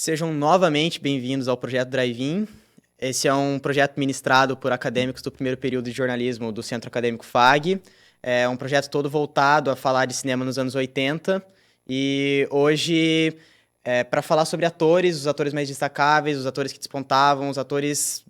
Sejam novamente bem-vindos ao Projeto Drive-In. Esse é um projeto ministrado por acadêmicos do primeiro período de jornalismo do Centro Acadêmico FAG. É um projeto todo voltado a falar de cinema nos anos 80. E hoje, para falar sobre atores, os atores mais destacáveis, os atores que despontavam, os atores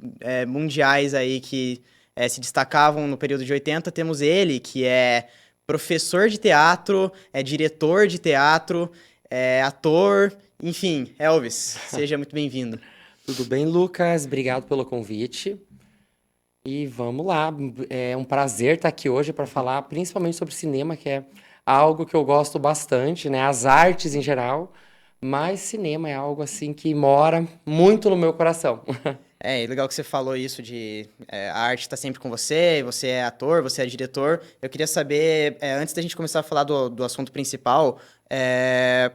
mundiais aí que se destacavam no período de 80, temos ele, que é professor de teatro, é diretor de teatro, é ator, enfim, Elvis, seja muito bem-vindo. Tudo bem, Lucas? Obrigado pelo convite. E vamos lá. É um prazer estar aqui hoje para falar principalmente sobre cinema, que é algo que eu gosto bastante, né? As artes em geral, mas cinema é algo assim que mora muito no meu coração. É legal que você falou isso de a arte está sempre com você, você é ator, você é diretor. Eu queria saber, antes da gente começar a falar do assunto principal,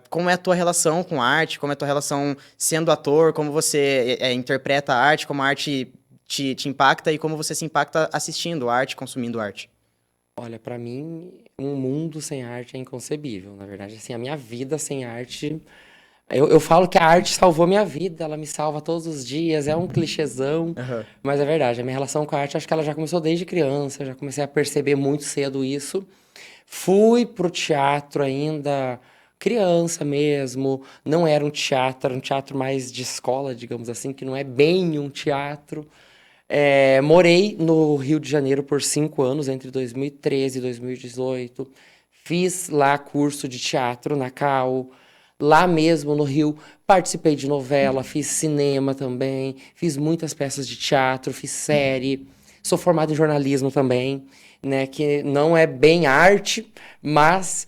como é a tua relação com a arte, como é a tua relação sendo ator, como você interpreta a arte, como a arte te impacta e como você se impacta assistindo arte, consumindo arte. Olha, para mim, um mundo sem arte é inconcebível. Na verdade, assim, a minha vida sem arte. Eu falo que a arte salvou minha vida, ela me salva todos os dias, é um clichêzão, Aham. mas é verdade. A minha relação com a arte, acho que ela já começou desde criança, eu já comecei a perceber muito cedo isso. Fui pro teatro ainda criança mesmo, não era um teatro, era um teatro mais de escola, digamos assim, que não é bem um teatro. Morei no Rio de Janeiro por 5 anos, entre 2013 e 2018. Fiz lá curso de teatro na Cal. Lá mesmo no Rio, participei de novela, fiz cinema também, fiz muitas peças de teatro, fiz série. Sou formado em jornalismo também, né? Que não é bem arte, mas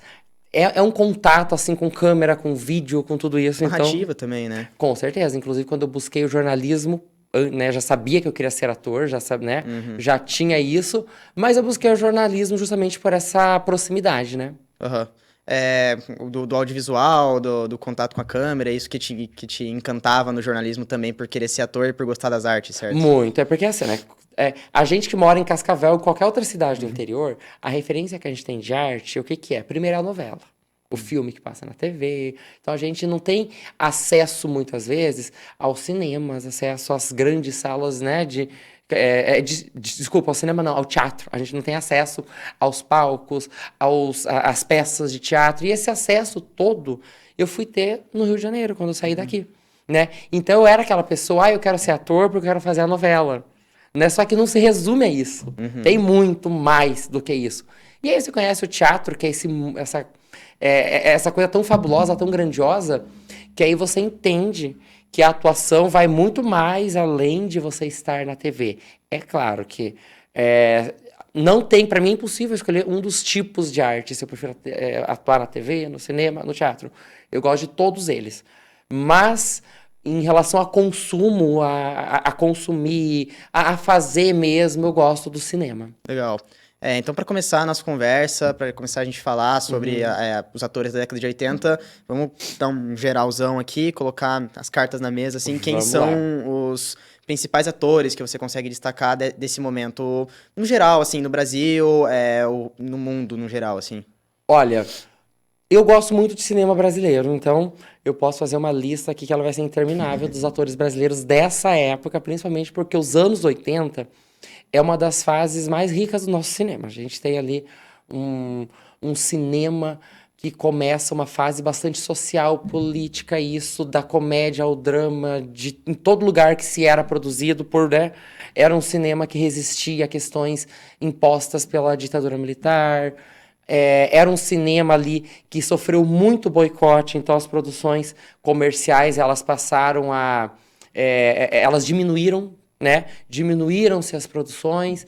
é um contato assim com câmera, com vídeo, com tudo isso. Então, Narrativa também, né? com certeza. Inclusive, quando eu busquei o jornalismo, né, já sabia que eu queria ser ator, já sabe, né? Uhum. Já tinha isso, mas eu busquei o jornalismo justamente por essa proximidade, né? Aham. Do audiovisual, do contato com a câmera, isso que te encantava no jornalismo também por querer ser ator e por gostar das artes, certo? Muito. É porque assim, né? A gente que mora em Cascavel, em qualquer outra cidade do interior, a referência que a gente tem de arte, o que que é? Primeiro é a novela. O filme que passa na TV. Então a gente não tem acesso, muitas vezes, aos cinemas, acesso às grandes salas, né? Desculpa, ao cinema não, ao teatro. A gente não tem acesso aos palcos, às peças de teatro. E esse acesso todo eu fui ter no Rio de Janeiro, quando eu saí daqui, né? Então eu era aquela pessoa, eu quero ser ator porque eu quero fazer a novela. Né? Só que não se resume a isso. Uhum. Tem muito mais do que isso. E aí você conhece o teatro, que é essa coisa tão fabulosa, tão grandiosa, que aí você entende que a atuação vai muito mais além de você estar na TV. É claro que não tem, para mim é impossível escolher um dos tipos de arte, se eu prefiro atuar na TV, no cinema, no teatro. Eu gosto de todos eles. Mas em relação a consumo, a consumir, a fazer mesmo, eu gosto do cinema. Legal. Então, para começar a nossa conversa, para começar a gente falar sobre os atores da década de 80, vamos dar um geralzão aqui, colocar as cartas na mesa, assim, quem Vamos são lá. os principais atores que você consegue destacar desse momento, no geral, assim, no Brasil, ou no mundo, no geral, assim. Olha, eu gosto muito de cinema brasileiro, então eu posso fazer uma lista aqui que ela vai ser interminável dos atores brasileiros dessa época, principalmente porque os anos 80 é uma das fases mais ricas do nosso cinema. A gente tem ali um cinema que começa uma fase bastante social, política, isso, da comédia ao drama, em todo lugar que se era produzido, né? Era um cinema que resistia a questões impostas pela ditadura militar. Era um cinema ali que sofreu muito boicote, então as produções comerciais elas passaram elas diminuíram, né? Diminuíram-se as produções.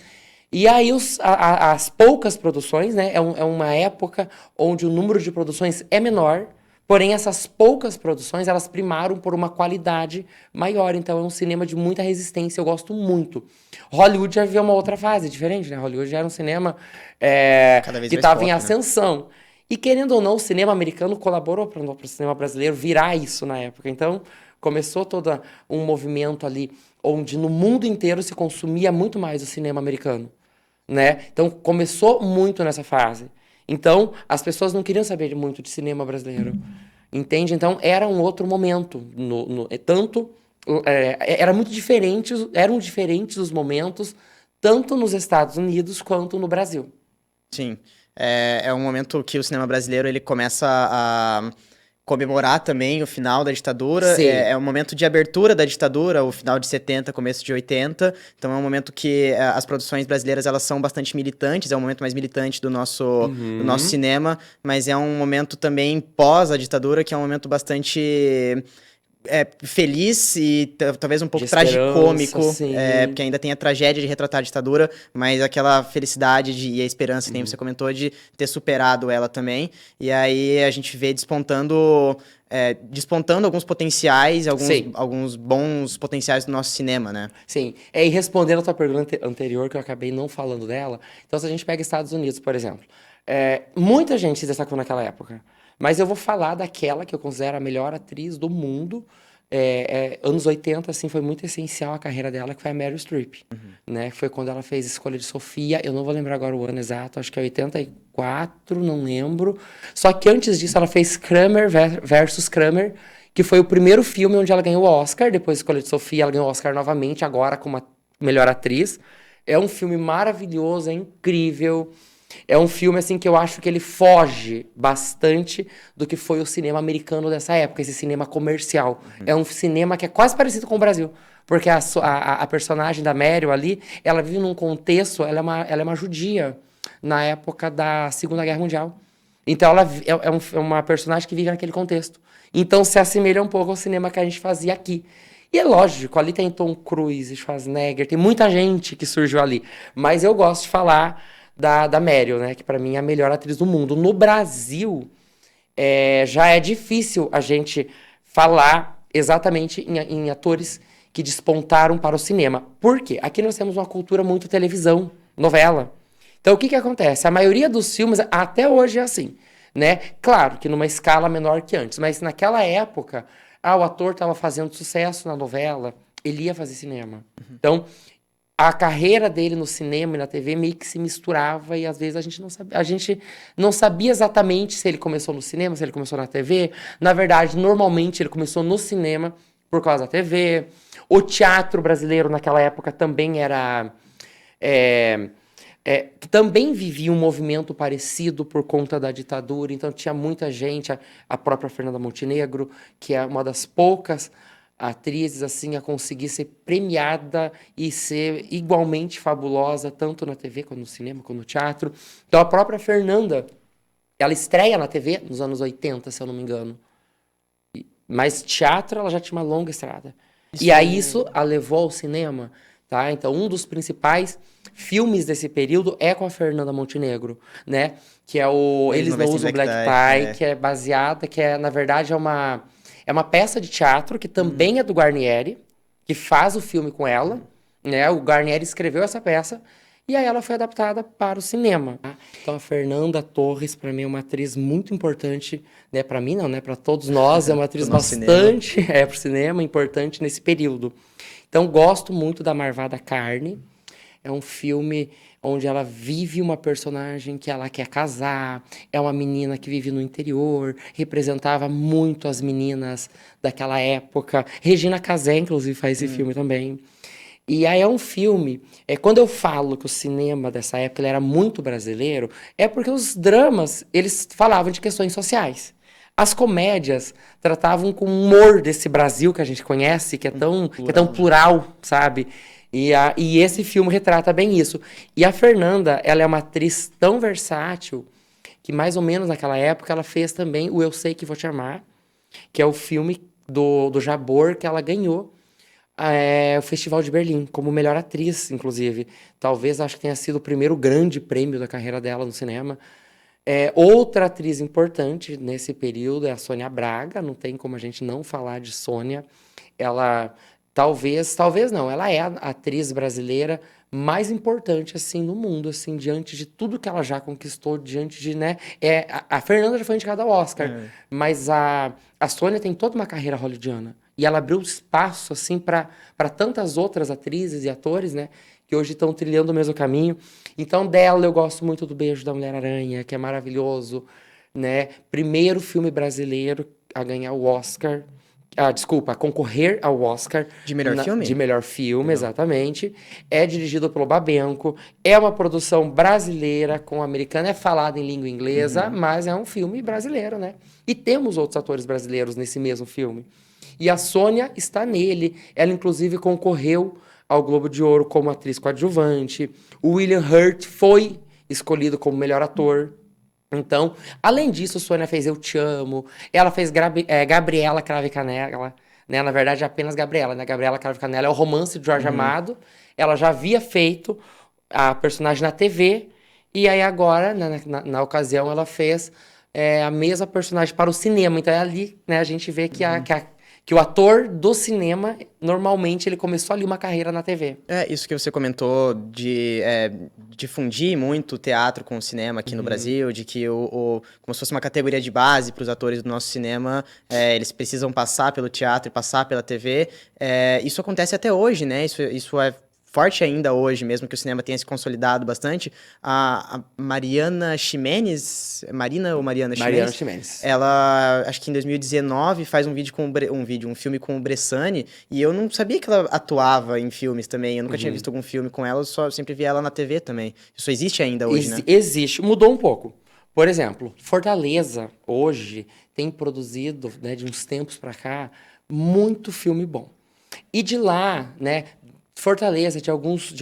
E aí as poucas produções, né? É uma época onde o número de produções é menor, porém essas poucas produções elas primaram por uma qualidade maior. Então é um cinema de muita resistência, eu gosto muito. Hollywood já viveu uma outra fase diferente, né? Hollywood já era um cinema Cada vez que mais estava em pop, né? ascensão. E querendo ou não, o cinema americano colaborou para o cinema brasileiro virar isso na época. Então começou todo um movimento ali onde no mundo inteiro se consumia muito mais o cinema americano, né? Então começou muito nessa fase. Então as pessoas não queriam saber muito de cinema brasileiro. entende? Então, era um outro momento. Era muito diferente, eram diferentes os momentos, tanto nos Estados Unidos quanto no Brasil. Sim, é um momento que o cinema brasileiro ele começa a comemorar também o final da ditadura. Sim. É um momento de abertura da ditadura, o final de 70, começo de 80. Então é um momento que as produções brasileiras elas são bastante militantes, é o momento mais militante do nosso cinema, mas é um momento também pós a ditadura, que é um momento bastante feliz e talvez um pouco tragicômico, porque ainda tem a tragédia de retratar a ditadura, mas aquela felicidade e a esperança que nem você comentou de ter superado ela também. E aí a gente vê despontando alguns potenciais, alguns bons potenciais do nosso cinema, né? Sim. E respondendo a tua pergunta anterior, que eu acabei não falando dela, então se a gente pega Estados Unidos, por exemplo, muita gente se destacou naquela época. Mas eu vou falar daquela que eu considero a melhor atriz do mundo. Anos 80, assim, foi muito essencial a carreira dela, que foi a Meryl Streep. Né? Foi quando ela fez Escolha de Sofia. Eu não vou lembrar agora o ano exato, acho que é 84, não lembro. Só que antes disso, ela fez Kramer versus Kramer, que foi o primeiro filme onde ela ganhou o Oscar. Depois de Escolha de Sofia, ela ganhou o Oscar novamente, agora como a melhor atriz. É um filme maravilhoso, é incrível. É um filme, assim, que eu acho que ele foge bastante do que foi o cinema americano dessa época, esse cinema comercial. É um cinema que é quase parecido com o Brasil, porque a personagem da Meryl ali, ela vive num contexto, ela é uma judia na época da Segunda Guerra Mundial. Então, ela é uma personagem que vive naquele contexto. Então, se assemelha um pouco ao cinema que a gente fazia aqui. E é lógico, ali tem Tom Cruise, Schwarzenegger, tem muita gente que surgiu ali. Mas eu gosto de falar da Meryl, né? Que pra mim é a melhor atriz do mundo. No Brasil, já é difícil a gente falar exatamente em atores que despontaram para o cinema. Por quê? Aqui nós temos uma cultura muito televisão, novela. Então, o que acontece? A maioria dos filmes, até hoje, é assim, né? Claro que numa escala menor que antes, mas naquela época, o ator estava fazendo sucesso na novela, ele ia fazer cinema. Então, a carreira dele no cinema e na TV meio que se misturava e às vezes a gente não sabia exatamente se ele começou no cinema, se ele começou na TV. Na verdade, normalmente ele começou no cinema por causa da TV. O teatro brasileiro naquela época também era... também vivia um movimento parecido por conta da ditadura, então tinha muita gente, a própria Fernanda Montenegro, que é uma das poucas atrizes assim a conseguir ser premiada e ser igualmente fabulosa, tanto na TV, quanto no cinema, quanto no teatro. Então a própria Fernanda, ela estreia na TV nos anos 80, se eu não me engano. Mas teatro ela já tinha uma longa estrada. E aí isso a levou ao cinema, tá? Então um dos principais filmes desse período é com a Fernanda Montenegro, né? Que é o Eles Não Usam Black Tie, que é baseada, na verdade, é uma peça de teatro que também é do Guarnieri, que faz o filme com ela, né? O Guarnieri escreveu essa peça e aí ela foi adaptada para o cinema. Então a Fernanda Torres, para mim, é uma atriz muito importante, né? Para mim não, né? Para todos nós, é uma atriz bastante, para o cinema, importante nesse período. Então gosto muito da Marvada Carne. É um filme onde ela vive uma personagem que ela quer casar, é uma menina que vive no interior, representava muito as meninas daquela época. Regina Casé, inclusive, faz esse filme também. E aí é um filme... quando eu falo que o cinema dessa época ele era muito brasileiro, é porque os dramas, eles falavam de questões sociais. As comédias tratavam com o humor desse Brasil que a gente conhece, que é tão plural, sabe? E esse filme retrata bem isso. E a Fernanda, ela é uma atriz tão versátil que mais ou menos naquela época ela fez também o Eu Sei Que Vou Te Amar, que é o filme do Jabor que ela ganhou o Festival de Berlim, como melhor atriz, inclusive. Talvez, acho que tenha sido o primeiro grande prêmio da carreira dela no cinema. Outra atriz importante nesse período é a Sônia Braga, não tem como a gente não falar de Sônia. Ela... Talvez não, ela é a atriz brasileira mais importante, assim, no mundo, assim, diante de tudo que ela já conquistou, diante de, né... a Fernanda já foi indicada ao Oscar, mas a Sônia tem toda uma carreira hollywoodiana. E ela abriu espaço, assim, para tantas outras atrizes e atores, né? Que hoje estão trilhando o mesmo caminho. Então, dela, eu gosto muito do Beijo da Mulher-Aranha, que é maravilhoso, né? Primeiro filme brasileiro a ganhar o Oscar. Desculpa, a concorrer ao Oscar. De melhor filme? De melhor filme, exatamente. É dirigido pelo Babenco. É uma produção brasileira com americana. É falado em língua inglesa, mas é um filme brasileiro, né? E temos outros atores brasileiros nesse mesmo filme. E a Sônia está nele. Ela, inclusive, concorreu ao Globo de Ouro como atriz coadjuvante. O William Hurt foi escolhido como melhor ator. Então, além disso, Sônia fez Eu Te Amo. Ela fez Gabriela Cravo e Canela. Né? Na verdade, é apenas Gabriela. Né? Gabriela Cravo e Canela é o romance de Jorge Amado. Ela já havia feito a personagem na TV. E aí agora, na ocasião, ela fez a mesma personagem para o cinema. Então é ali, né, a gente vê que o ator do cinema, normalmente, ele começou ali uma carreira na TV. Isso que você comentou de difundir muito o teatro com o cinema aqui no Brasil, de que como se fosse uma categoria de base para os atores do nosso cinema, eles precisam passar pelo teatro e passar pela TV. Isso acontece até hoje, né? Isso é forte ainda hoje, mesmo que o cinema tenha se consolidado bastante. A Mariana Ximenes, Marina ou Mariana Ximenes? Mariana Ximenes. Ela, acho que em 2019, faz um filme com o Bressani, e eu não sabia que ela atuava em filmes também, eu nunca tinha visto algum filme com ela, eu sempre vi ela na TV também. Isso existe ainda hoje, né? Existe, mudou um pouco. Por exemplo, Fortaleza, hoje, tem produzido, né, de uns tempos pra cá, muito filme bom. E de lá, né, Fortaleza, de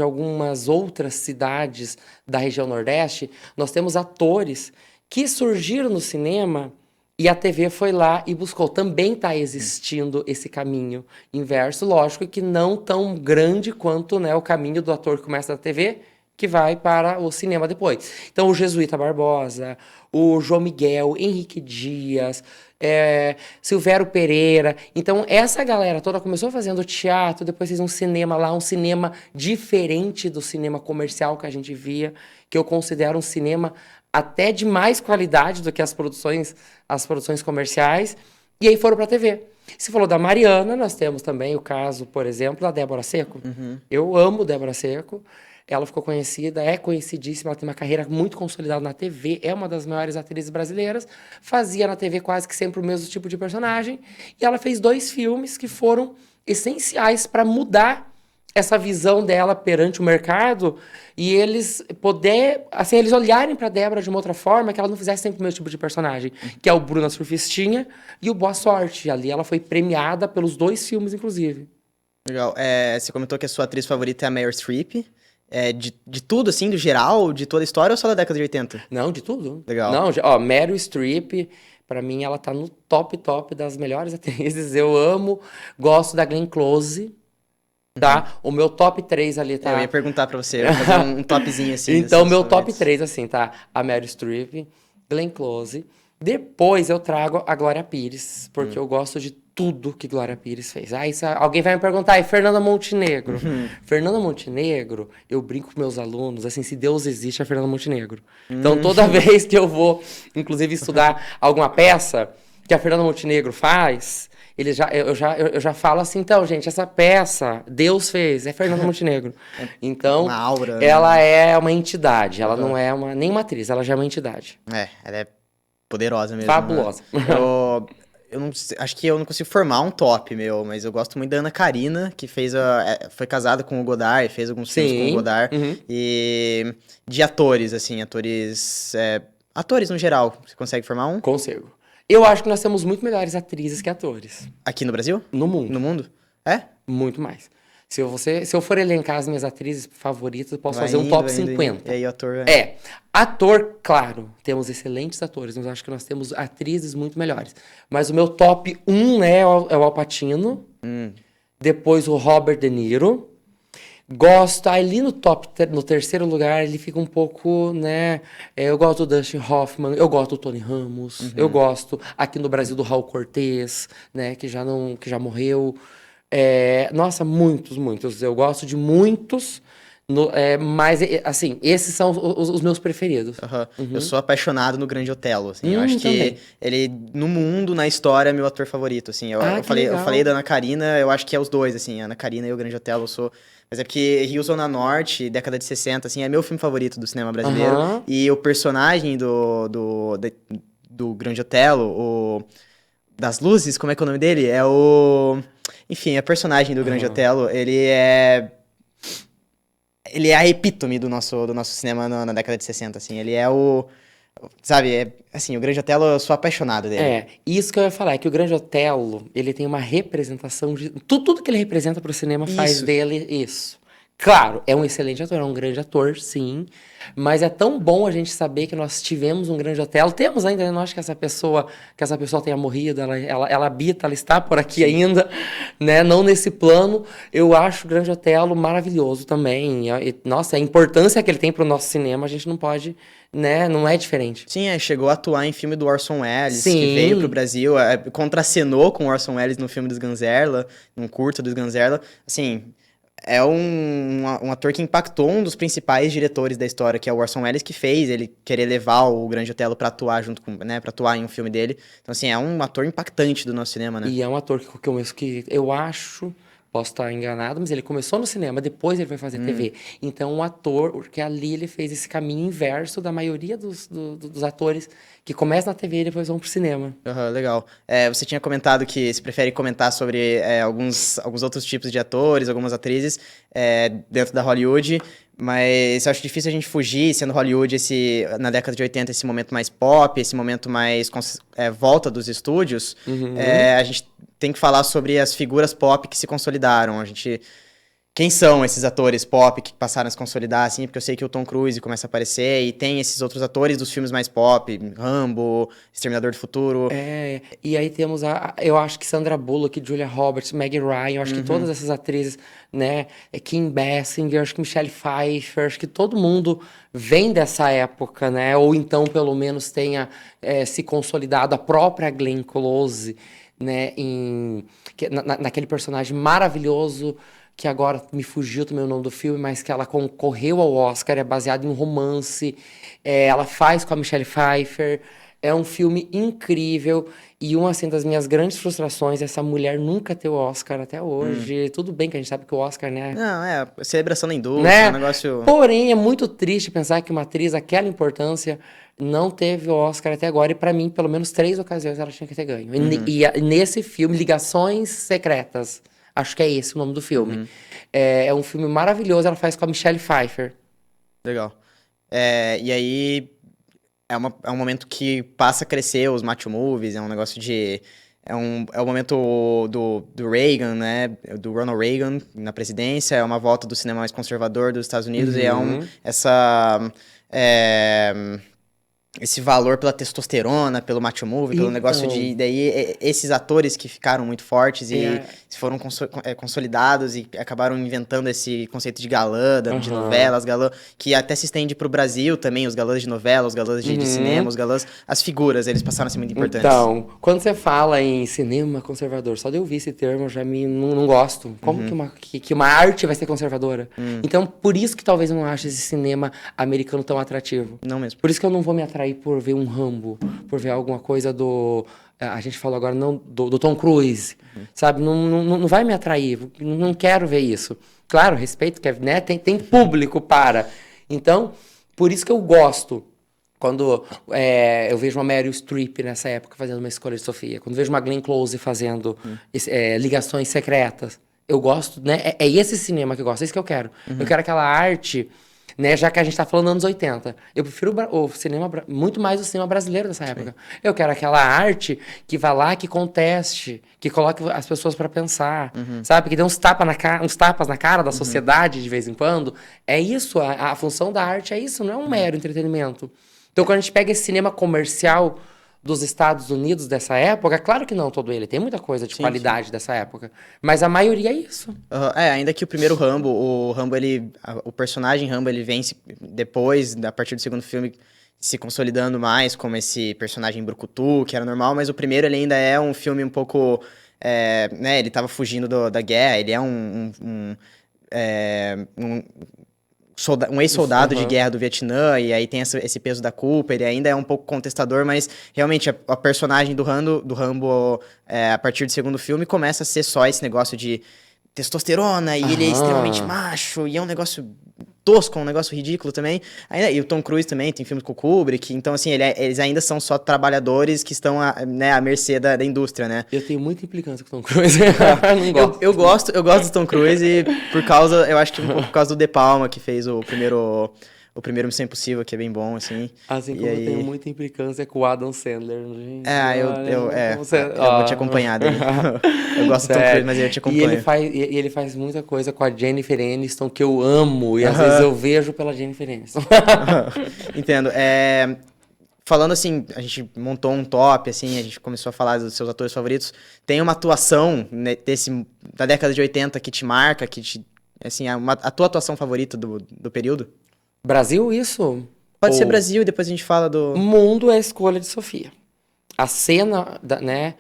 algumas outras cidades da região Nordeste, nós temos atores que surgiram no cinema e a TV foi lá e buscou. Também está existindo esse caminho inverso, lógico que não tão grande quanto, né, o caminho do ator que começa na TV, que vai para o cinema depois. Então, o Jesuíta Barbosa, o João Miguel, Henrique Dias, Silvério Pereira. Então, essa galera toda começou fazendo teatro, depois fez um cinema lá, um cinema diferente do cinema comercial que a gente via, que eu considero um cinema até de mais qualidade do que as produções comerciais, e aí foram para a TV. Você falou da Mariana, nós temos também o caso, por exemplo, da Débora Seco. Eu amo Débora Seco. Ela ficou conhecida, é conhecidíssima, ela tem uma carreira muito consolidada na TV, é uma das maiores atrizes brasileiras, fazia na TV quase que sempre o mesmo tipo de personagem, e ela fez 2 filmes que foram essenciais para mudar essa visão dela perante o mercado, e eles eles olharem para Débora de uma outra forma, que ela não fizesse sempre o mesmo tipo de personagem, que é o Bruna Surfistinha e o Boa Sorte. Ali ela foi premiada pelos 2 filmes, inclusive. Legal. Você comentou que a sua atriz favorita é a Meryl Streep. De tudo, assim, do geral, de toda a história, ou só da década de 80? Não, de tudo. Legal. Não, Meryl Streep, pra mim, ela tá no top das melhores atrizes. Eu amo, gosto da Glenn Close, tá? O meu top 3 ali, tá? Eu ia perguntar pra você, eu ia fazer um topzinho, assim. Então, meu top 3, assim, tá? A Meryl Streep, Glenn Close. Depois eu trago a Glória Pires, porque eu gosto de tudo que Glória Pires fez. Alguém vai me perguntar, e Fernanda Montenegro? Fernanda Montenegro, eu brinco com meus alunos, assim, se Deus existe, é Fernanda Montenegro. Então, toda vez que eu vou, inclusive, estudar alguma peça que a Fernanda Montenegro faz, eu já falo assim, então, gente, essa peça, Deus fez, é Fernanda Montenegro. Então, uma aura, ela é uma entidade, ela não é nem uma atriz, ela já é uma entidade. Ela é poderosa mesmo. Fabulosa. Né? Eu não sei, acho que eu não consigo formar um top, mas eu gosto muito da Ana Karina, que foi casada com o Godard, fez alguns filmes com o Godard. E de atores, assim, atores no geral, você consegue formar um? Consigo. Eu acho que nós temos muito melhores atrizes que atores. Aqui no Brasil? No mundo. No mundo? É? Muito mais. Se eu for elencar as minhas atrizes favoritas, eu posso fazer um top 50. E aí, ator... Ator, claro, temos excelentes atores, mas acho que nós temos atrizes muito melhores. Mas o meu top 1, né, é o Al Pacino. Depois o Robert De Niro. Gosto, ali no terceiro lugar, ele fica um pouco, né, eu gosto do Dustin Hoffman, eu gosto do Tony Ramos, eu gosto aqui no Brasil do Raul Cortez, né, que já morreu. Nossa, muitos. Eu gosto de muitos, mas, assim, esses são os meus preferidos. Eu sou apaixonado no Grande Otelo, assim. Eu acho que ele, no mundo, na história, é meu ator favorito, assim. Eu falei da Ana Karina, eu acho que é os dois, assim. A Ana Karina e o Grande Otelo, eu sou... Mas é porque Rio Zona Norte, década de 60, assim, é meu filme favorito do cinema brasileiro. E o personagem do Grande Otelo, das luzes, como é que é o nome dele? É o... Enfim, a personagem do Grande Otelo, ele é a epítome do nosso cinema na década de 60, assim. Ele é o... Sabe, assim, o Grande Otelo, eu sou apaixonado dele. Isso que eu ia falar, é que o Grande Otelo, ele tem uma representação de... Tudo que ele representa pro cinema faz dele isso. Claro, é um excelente ator, é um grande ator, sim. Mas é tão bom a gente saber que nós tivemos um Grande Otelo. Temos ainda, não acho que essa pessoa tenha morrido, ela habita, ela está por aqui ainda, né? Não nesse plano. Eu acho o Grande Otelo maravilhoso também. Nossa, a importância que ele tem pro nosso cinema, a gente não pode, né? Não é diferente. Sim, chegou a atuar em filme do Orson Welles, Sim. que veio pro Brasil, contracenou com o Orson Welles no filme dos Sganzerla, num curta dos Sganzerla. Assim, é um ator que impactou um dos principais diretores da história, que é o Orson Welles, que fez ele querer levar o Grande Otelo pra atuar junto com, né, pra atuar em um filme dele. Então, assim, é um ator impactante do nosso cinema, né? E é um ator que eu acho, posso estar enganado, mas ele começou no cinema, depois ele foi fazer TV. Então, um ator, porque ali ele fez esse caminho inverso da maioria dos atores que começam na TV e depois vão pro cinema. Legal. Você tinha comentado que você prefere comentar sobre alguns outros tipos de atores, algumas atrizes dentro da Hollywood, mas eu acho difícil a gente fugir, sendo Hollywood, na década de 80, esse momento mais pop, esse momento mais volta dos estúdios. A gente tem que falar sobre as figuras pop que se consolidaram. Quem são esses atores pop que passaram a se consolidar, assim? Porque eu sei que o Tom Cruise começa a aparecer e tem esses outros atores dos filmes mais pop, Rambo, Exterminador do Futuro. E aí temos eu acho que Sandra Bullock, Julia Roberts, Meg Ryan, eu acho que todas essas atrizes, né? Kim Basinger, acho que Michelle Pfeiffer, acho que todo mundo vem dessa época, né? Ou então, pelo menos, tenha se consolidado. A própria Glenn Close, né? Naquele personagem maravilhoso, que agora me fugiu também o nome do filme, mas que ela concorreu ao Oscar, é baseado em um romance, ela faz com a Michelle Pfeiffer, é um filme incrível, e uma assim, das minhas grandes frustrações é essa mulher nunca ter o Oscar até hoje. Tudo bem que a gente sabe que o Oscar, né... Não, celebração da indústria, né? É um negócio... Porém, é muito triste pensar que uma atriz, aquela importância, não teve o Oscar até agora, e pra mim, pelo menos 3 ocasiões ela tinha que ter ganho. E nesse filme, Ligações Secretas, acho que é esse o nome do filme. É um filme maravilhoso, ela faz com a Michelle Pfeiffer. Legal. E aí, é um momento que passa a crescer os macho movies, é um negócio de... É o momento do Reagan, né? Do Ronald Reagan na presidência, é uma volta do cinema mais conservador dos Estados Unidos, e esse valor pela testosterona, pelo macho movie, pelo negócio de... Daí, esses atores que ficaram muito fortes e foram consolidados e acabaram inventando esse conceito de galã, de novelas, galã, que até se estende pro Brasil também, os galãs de novela, os galãs de cinema, os galãs... As figuras, eles passaram a ser muito importantes. Então, quando você fala em cinema conservador, só de eu ouvir esse termo eu já não gosto. Como que uma arte vai ser conservadora? Então, por isso que talvez eu não ache esse cinema americano tão atrativo. Não mesmo. Por isso que eu não vou me atrair por ver um Rambo, por ver alguma coisa a gente falou agora não do Tom Cruise, sabe? Não vai me atrair, não quero ver isso. Claro, respeito, né? Tem público para. Então, por isso que eu gosto quando eu vejo uma Meryl Streep nessa época fazendo Uma Escolha de Sofia, quando vejo uma Glenn Close fazendo Ligações Secretas, eu gosto, né? É esse cinema que eu gosto, é isso que eu quero. Eu quero aquela arte... Né, já que a gente tá falando anos 80. Eu prefiro o cinema, muito mais o cinema brasileiro dessa época. Eu quero aquela arte que vá lá, que conteste, que coloque as pessoas para pensar, sabe? Que dê uns tapas na cara da sociedade de vez em quando. É isso, a função da arte é isso, não é um mero entretenimento. Então, quando a gente pega esse cinema comercial dos Estados Unidos dessa época, claro que não todo ele, tem muita coisa de qualidade dessa época, mas a maioria é isso. Ainda que o primeiro Rambo, o personagem Rambo, ele vence depois, a partir do segundo filme, se consolidando mais como esse personagem brucutu, que era normal, mas o primeiro ele ainda é um filme um pouco, né, ele tava fugindo da guerra, ele é um ex-soldado de guerra do Vietnã, e aí tem esse peso da culpa, ele ainda é um pouco contestador, mas realmente a personagem do Rambo, a partir do segundo filme, começa a ser só esse negócio de testosterona, e ele é extremamente macho, e é um negócio tosco, um negócio ridículo também. E o Tom Cruise também, tem filmes com o Kubrick. Então, assim, eles ainda são só trabalhadores que estão à mercê da indústria, né? Eu tenho muita implicância com o Tom Cruise. Não gosto. Eu gosto do Tom Cruise eu acho que um pouco por causa do De Palma, que fez o primeiro Missão Impossível, que é bem bom, assim. Assim como eu tenho muita implicância com o Adam Sandler, gente. Eu vou te acompanhar dele. Eu gosto do Tom Cruise, mas eu te acompanho. E ele faz muita coisa com a Jennifer Aniston, que eu amo, e às vezes eu vejo pela Jennifer Aniston. Entendo. Falando assim, a gente montou um top, assim, a gente começou a falar dos seus atores favoritos. Tem uma atuação, né, da década de 80 que te marca, assim, a tua atuação favorita do período? Brasil, isso? Pode ser Brasil, e depois a gente fala do... Mundo é a escolha de Sofia. A cena, né?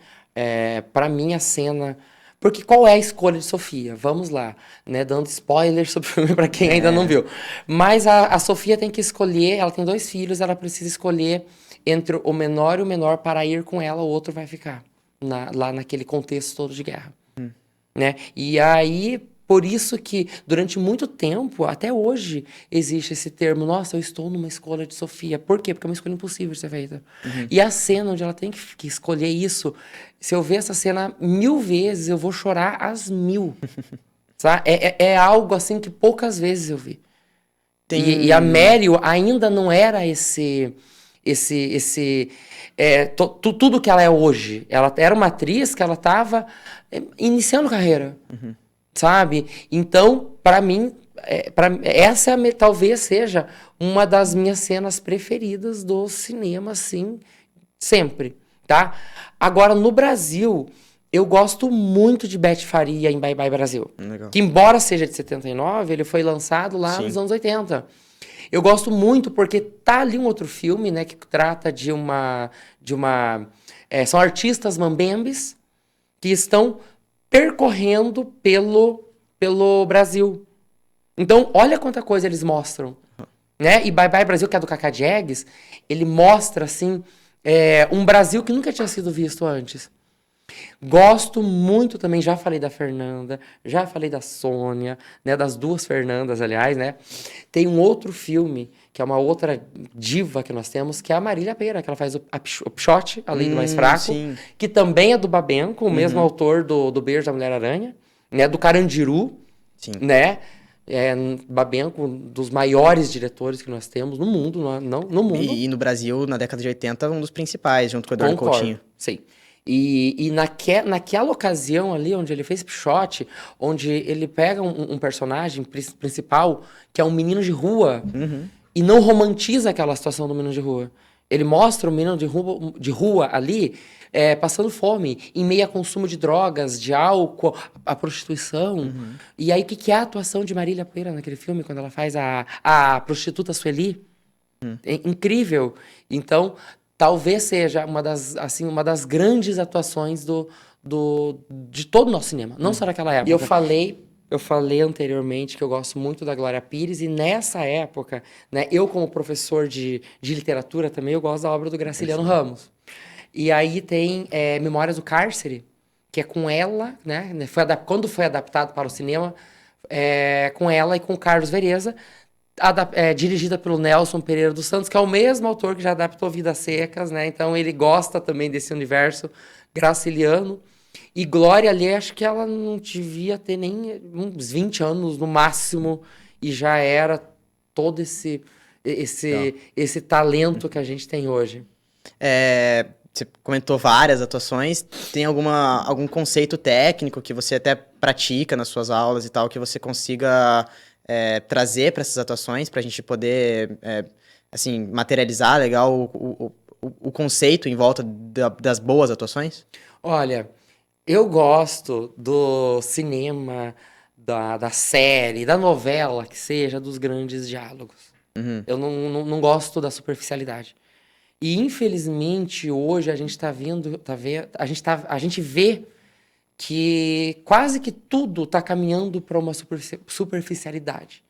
Pra mim, a cena... Porque qual é a escolha de Sofia? Vamos lá, né? Dando spoilers sobre o filme pra quem ainda não viu. Mas a Sofia tem que escolher... Ela tem 2 filhos, ela precisa escolher entre o menor e o menor para ir com ela, o outro vai ficar. Lá naquele contexto todo de guerra. Né? E aí... Por isso que, durante muito tempo, até hoje, existe esse termo, nossa, eu estou numa escolha de Sofia. Por quê? Porque é uma escolha impossível de ser feita. E a cena onde ela tem que escolher isso, se eu ver essa cena 1000 vezes, eu vou chorar às 1000. Sabe? É algo assim que poucas vezes eu vi. E a Meryl ainda não era tudo que ela é hoje. Ela era uma atriz que ela estava iniciando carreira. Sabe? Então, para mim, essa talvez seja uma das minhas cenas preferidas do cinema, assim, sempre, tá? Agora, no Brasil, eu gosto muito de Beth Faria em Bye Bye Brasil. Legal. Que, embora seja de 79, ele foi lançado lá nos anos 80. Eu gosto muito porque tá ali um outro filme, né, que trata são artistas mambembes que estão percorrendo pelo Brasil. Então, olha quanta coisa eles mostram. Né? E Bye Bye Brasil, que é do Cacá Diegues, ele mostra, assim, um Brasil que nunca tinha sido visto antes. Gosto muito também, já falei da Fernanda, já falei da Sônia, né, das 2 Fernandas, aliás, né? Tem um outro filme, que é uma outra diva que nós temos, que é a Marília Pêra, que ela faz o Pichote, Além do Mais Fraco, que também é do Babenco, o mesmo autor do Beijo da Mulher-Aranha, né, do Carandiru, né? Babenco, um dos maiores diretores que nós temos no mundo, no mundo. E no Brasil, na década de 80, um dos principais, junto com o Eduardo Coutinho. Sim. E naquela ocasião ali, onde ele fez Pichote, onde ele pega um personagem principal, que é um menino de rua, e não romantiza aquela situação do menino de rua. Ele mostra o menino de rua ali, passando fome, em meio a consumo de drogas, de álcool, a prostituição. E aí, o que é a atuação de Marília Pêra naquele filme, quando ela faz a prostituta Sueli? É incrível. Então... Talvez seja uma das grandes atuações de todo o nosso cinema, não só naquela época. E eu falei anteriormente que eu gosto muito da Glória Pires, e nessa época, né, eu como professor de literatura também, eu gosto da obra do Graciliano Ramos. E aí tem Memórias do Cárcere, que é com ela, né, quando foi adaptado para o cinema, com ela e com o Carlos Vereza, dirigida pelo Nelson Pereira dos Santos, que é o mesmo autor que já adaptou Vidas Secas, né? Então ele gosta também desse universo graciliano. E Glória ali, acho que ela não devia ter nem uns 20 anos no máximo, e já era todo esse talento que a gente tem hoje. Você comentou várias atuações. Tem algum conceito técnico que você até pratica nas suas aulas e tal, que você consiga trazer para essas atuações, para a gente poder assim, materializar legal o conceito em volta das boas atuações? Olha, eu gosto do cinema, da série, da novela, que seja, dos grandes diálogos. Eu não gosto da superficialidade. E, infelizmente, hoje a gente a gente vê que quase que tudo está caminhando para uma superficialidade,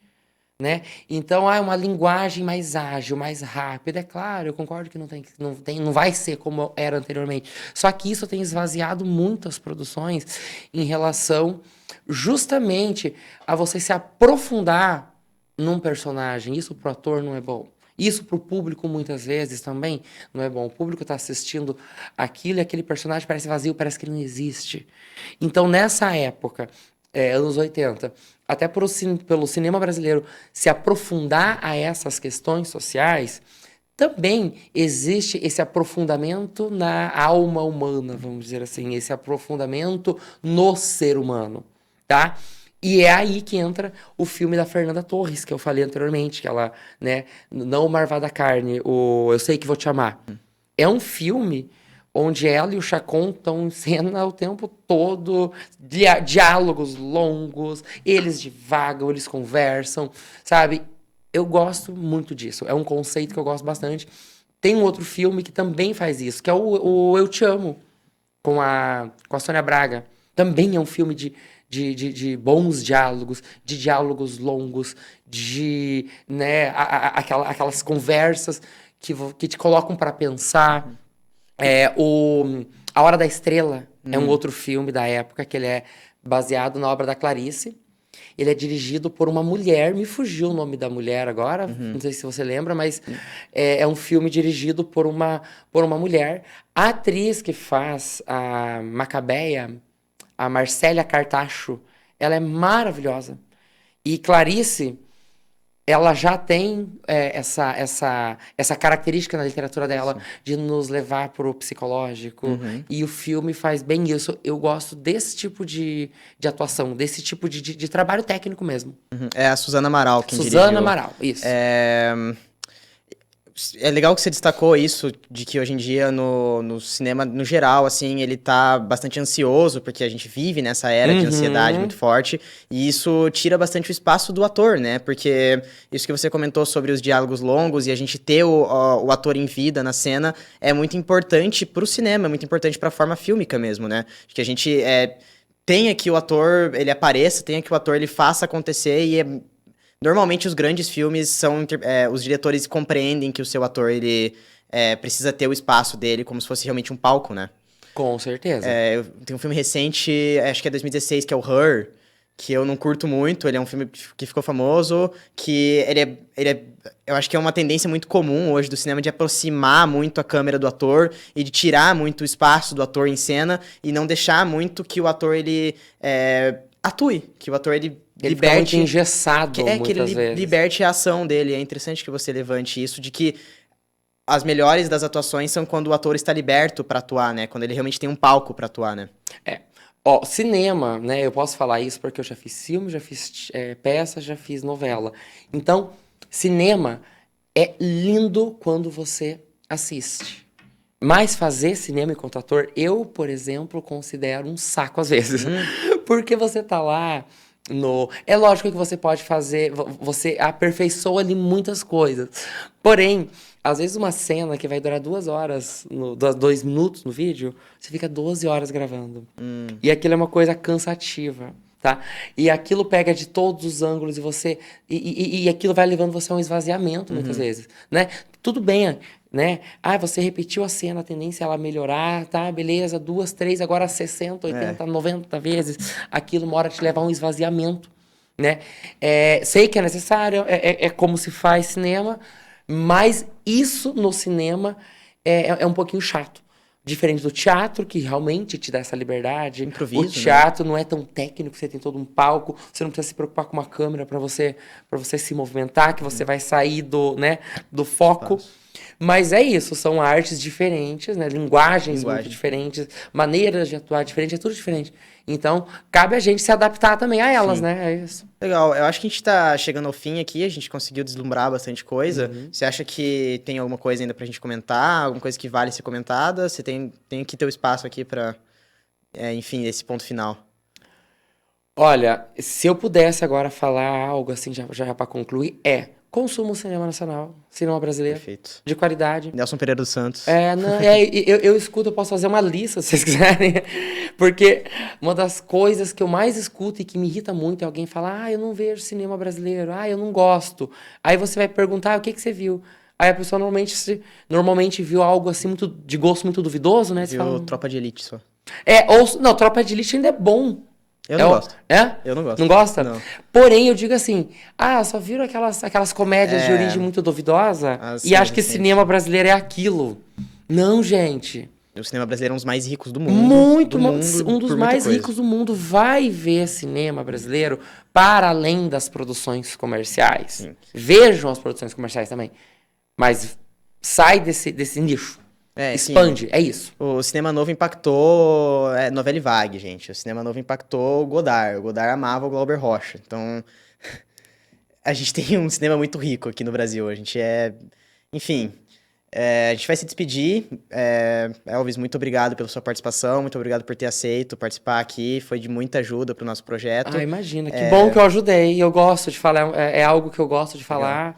né? Então, uma linguagem mais ágil, mais rápida. É claro, eu concordo que não vai ser como era anteriormente. Só que isso tem esvaziado muitas produções em relação justamente a você se aprofundar num personagem, isso pro ator não é bom. Isso pro público, muitas vezes, também não é bom. O público tá assistindo aquilo e aquele personagem parece vazio, parece que ele não existe. Então, nessa época, anos 80, até pelo cinema brasileiro se aprofundar a essas questões sociais, também existe esse aprofundamento na alma humana, vamos dizer assim, esse aprofundamento no ser humano, tá? E é aí que entra o filme da Fernanda Torres, que eu falei anteriormente, que ela, né, não o Marvada Carne, o Eu Sei Que Vou Te Amar. É um filme onde ela e o Chacon estão em cena o tempo todo, diálogos longos, eles divagam, eles conversam, sabe? Eu gosto muito disso, é um conceito que eu gosto bastante. Tem um outro filme que também faz isso, que é o Eu Te Amo, com a Sônia Braga. Também é um filme de bons diálogos, de diálogos longos, de, né, aquelas conversas que te colocam para pensar. A Hora da Estrela é um outro filme da época, que ele é baseado na obra da Clarice. Ele é dirigido por uma mulher, me fugiu o nome da mulher agora, não sei se você lembra, mas é um filme dirigido por uma mulher. A atriz que faz a Macabeia, a Marcélia Cartacho, ela é maravilhosa. E Clarice, ela já tem essa característica na literatura dela de nos levar para o psicológico. E o filme faz bem isso. Eu gosto desse tipo de atuação, desse tipo de trabalho técnico mesmo. É a Suzana Amaral quem dirigiu. Suzana Amaral, isso. É legal que você destacou isso, de que hoje em dia no cinema, no geral, assim, ele tá bastante ansioso, porque a gente vive nessa era de ansiedade muito forte, e isso tira bastante o espaço do ator, né? Porque isso que você comentou sobre os diálogos longos e a gente ter o ator em vida na cena é muito importante pro cinema, é muito importante pra forma fílmica mesmo, né? Que a gente tenha que o ator, ele apareça, tenha que o ator, ele faça acontecer, e normalmente os grandes filmes são... os diretores compreendem que o seu ator, ele precisa ter o espaço dele como se fosse realmente um palco, né? Com certeza. Tem um filme recente, acho que é 2016, que é o Her, que eu não curto muito. Ele é um filme que ficou famoso, que eu acho que é uma tendência muito comum hoje do cinema de aproximar muito a câmera do ator e de tirar muito o espaço do ator em cena e não deixar muito que o ator, ele atue, que o ator, ele fica muito engessado, muitas vezes. Liberte a ação dele. É interessante que você levante isso, de que as melhores das atuações são quando o ator está liberto para atuar, né? Quando ele realmente tem um palco para atuar, né? Cinema, né? Eu posso falar isso porque eu já fiz filme, já fiz peça, já fiz novela. Então, cinema é lindo quando você assiste. Mas fazer cinema enquanto ator, eu, por exemplo, considero um saco às vezes. Porque você tá lá... É lógico que você pode fazer, você aperfeiçoa ali muitas coisas. Porém, às vezes uma cena que vai durar 2 horas, 2 minutos no vídeo, você fica 12 horas gravando. E aquilo é uma coisa cansativa, tá? E aquilo pega de todos os ângulos e aquilo vai levando você a um esvaziamento muitas vezes, né? Tudo bem, né? Você repetiu a cena, a tendência é ela melhorar, tá? Beleza, 2, 3, agora 60, 80, 90 vezes. Aquilo uma hora te leva a um esvaziamento, né? Sei que é necessário, é como se faz cinema, mas isso no cinema é um pouquinho chato. Diferente do teatro, que realmente te dá essa liberdade. Improviso, o teatro, né? Não é tão técnico, você tem todo um palco, você não precisa se preocupar com uma câmera para você se movimentar, que você vai sair do foco. Mas é isso, são artes diferentes, né? Linguagens muito diferentes, maneiras de atuar diferentes, é tudo diferente. Então, cabe a gente se adaptar também a elas, né? É isso. Legal, eu acho que a gente tá chegando ao fim aqui, a gente conseguiu deslumbrar bastante coisa. Você acha que tem alguma coisa ainda pra gente comentar? Alguma coisa que vale ser comentada? Você tem que ter o espaço aqui pra, enfim, esse ponto final. Olha, se eu pudesse agora falar algo assim, já pra concluir, consumo cinema nacional, cinema brasileiro. Perfeito. De qualidade. Nelson Pereira dos Santos. Eu escuto, eu posso fazer uma lista, se vocês quiserem. Porque uma das coisas que eu mais escuto e que me irrita muito é alguém falar, eu não vejo cinema brasileiro, eu não gosto. Aí você vai perguntar, o que você viu? Aí a pessoa normalmente viu algo assim, muito de gosto muito duvidoso, né? Viu Tropa de Elite só. Não, Tropa de Elite ainda é bom. Eu não gosto. É? Eu não gosto. Não gosta? Não. Porém, eu digo assim, só viram aquelas comédias de origem muito duvidosa e acho que cinema brasileiro é aquilo. Não, gente. O cinema brasileiro é um dos mais ricos do mundo. Um dos mais ricos do mundo. Vai ver cinema brasileiro para além das produções comerciais. Sim. Vejam as produções comerciais também. Mas sai desse nicho. Expande, é isso. O cinema novo impactou novela e vague, gente. O cinema novo impactou o Godard. O Godard amava o Glauber Rocha. Então, a gente tem um cinema muito rico aqui no Brasil. A gente Enfim, a gente vai se despedir. Elvis, muito obrigado pela sua participação. Muito obrigado por ter aceito participar aqui. Foi de muita ajuda para o nosso projeto. Imagina. Que bom que eu ajudei. Eu gosto de falar. É algo que eu gosto de falar. Legal.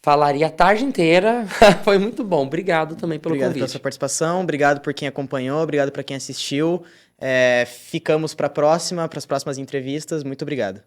Falaria a tarde inteira. Foi muito bom. Obrigado também pelo convite. Obrigado pela sua participação. Obrigado por quem acompanhou. Obrigado para quem assistiu. Ficamos para as próximas entrevistas. Muito obrigado.